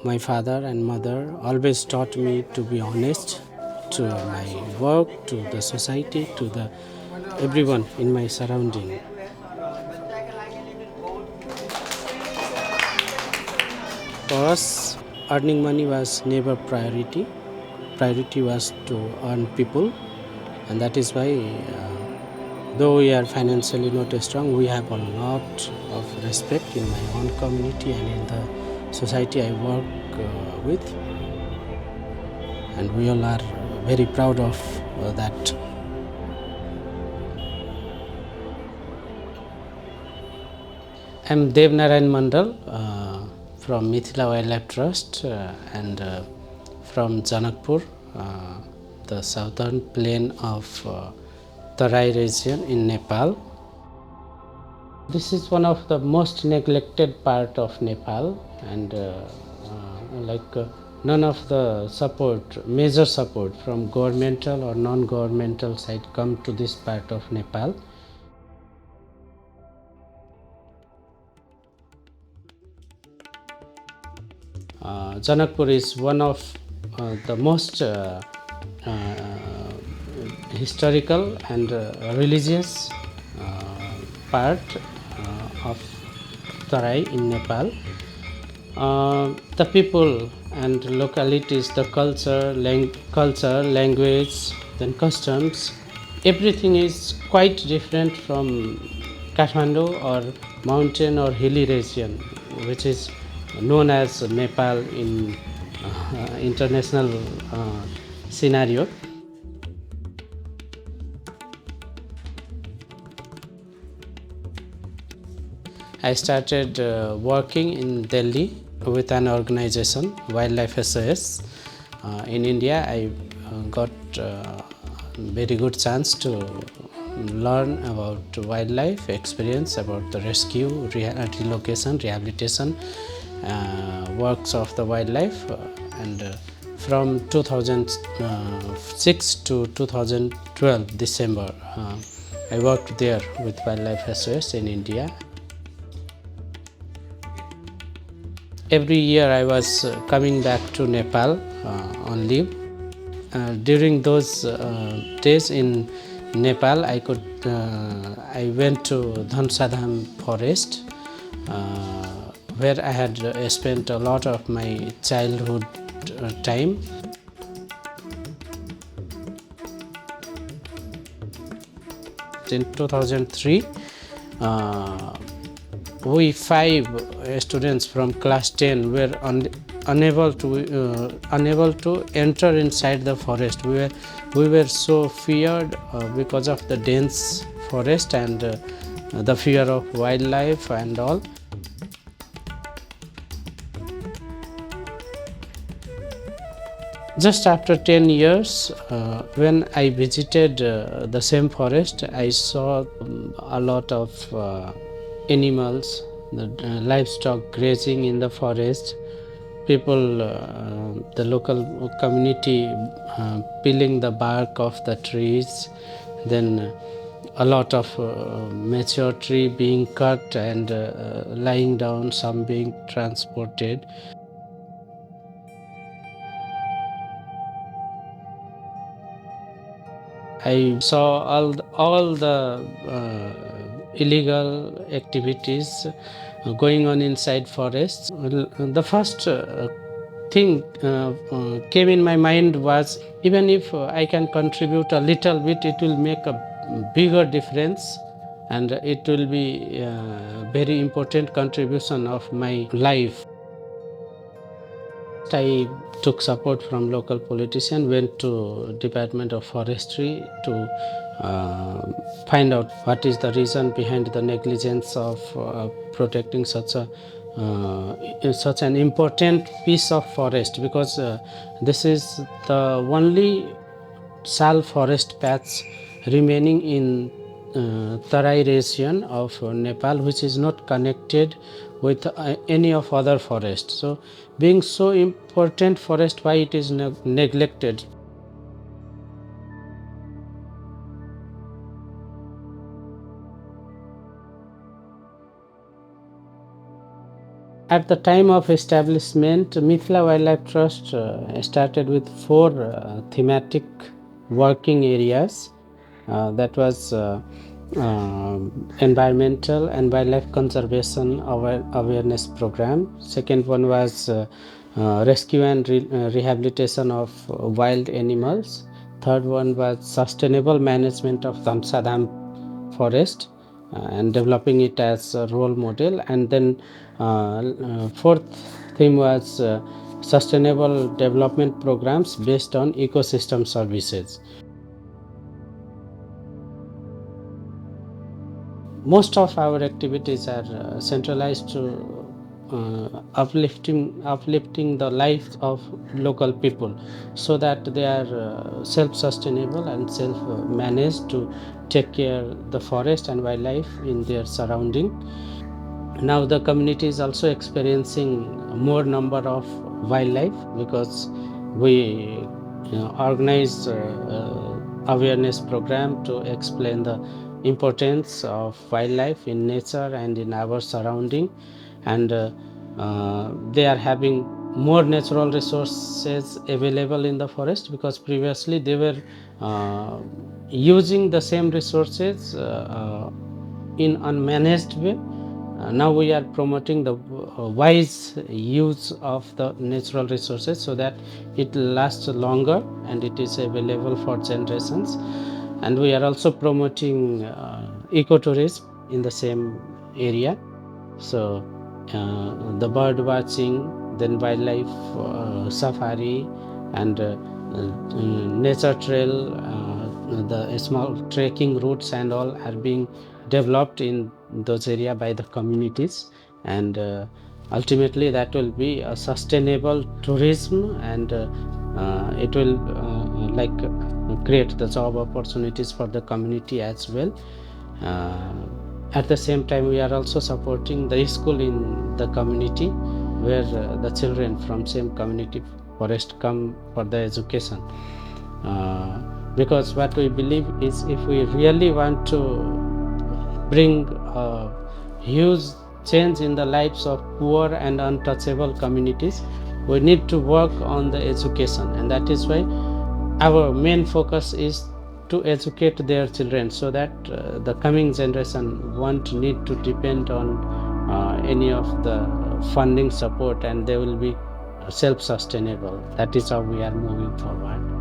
My father and mother always taught me to be honest to my work, to the society, to the everyone in my surrounding. For us, earning money was never priority. Priority was to earn people, and that is why, though we are financially not strong, we have a lot of respect in my own community and in the society I work with, and we all are very proud of that. I am Dev Narayan Mandal from Mithila Wildlife Trust and from Janakpur, the southern plain of Tarai region in Nepal. This is one of the most neglected part of Nepal, and none of the support, major support from governmental or non-governmental side come to this part of Nepal. Janakpur is one of the most historical and religious part of Tarai in Nepal. The people and localities, the culture, language, then customs, everything is quite different from Kathmandu or mountain or hilly region, which is known as Nepal in international scenario. I started working in Delhi with an organization, Wildlife SOS. In India, I got very good chance to learn about wildlife, experience about the rescue, relocation, rehabilitation works of the wildlife, and from 2006 to 2012 December, I worked there with Wildlife SOS in India. Every year I was coming back to Nepal on leave. During those days in Nepal, I went to Dhansadham forest, where I had spent a lot of my childhood time. In 2003, we 5 students from class 10 were unable to enter inside the forest. We were so feared because of the dense forest and the fear of wildlife and all. Just after 10 years, when I visited the same forest, I saw a lot of animals, the livestock grazing in the forest, people, the local community peeling the bark of the trees, then a lot of mature tree being cut and lying down, some being transported. I saw all the illegal activities going on inside forests. The first thing came in my mind was, even if I can contribute a little bit, it will make a bigger difference, and it will be a very important contribution of my life. I took support from local politicians, went to Department of Forestry to find out what is the reason behind the negligence of protecting such an important piece of forest, because this is the only sal forest patch remaining in Tarai region of Nepal, which is not connected with any of other forests. So, being so important forest, why it is neglected? At the time of establishment, Mithila Wildlife Trust started with 4 thematic working areas. That was environmental and wildlife conservation awareness program. Second one was rescue and rehabilitation of wild animals. Third one was sustainable management of Tamsadam forest and developing it as a role model. And then fourth theme was sustainable development programs based on ecosystem services. Most of our activities are centralized to uplifting the lives of local people, so that they are self-sustainable and self-managed to take care the forest and wildlife in their surrounding. Now the community is also experiencing more number of wildlife, because we organize awareness program to explain the importance of wildlife in nature and in our surrounding. And they are having more natural resources available in the forest, because previously they were uh, using the same resources in unmanaged way. Now we are promoting the wise use of the natural resources, so that it lasts longer and it is available for generations. And we are also promoting ecotourism in the same area. So the bird watching, then wildlife safari, and nature trail, the small trekking routes and all are being developed in those areas by the communities. And ultimately that will be a sustainable tourism, and it will create the job opportunities for the community as well. At the same time, we are also supporting the school in the community, where the children from same community forest come for the education. Because what we believe is, if we really want to bring a huge change in the lives of poor and untouchable communities, we need to work on the education. And that is why our main focus is to educate their children, so that the coming generation won't need to depend on any of the funding support, and they will be self-sustainable. That is how we are moving forward.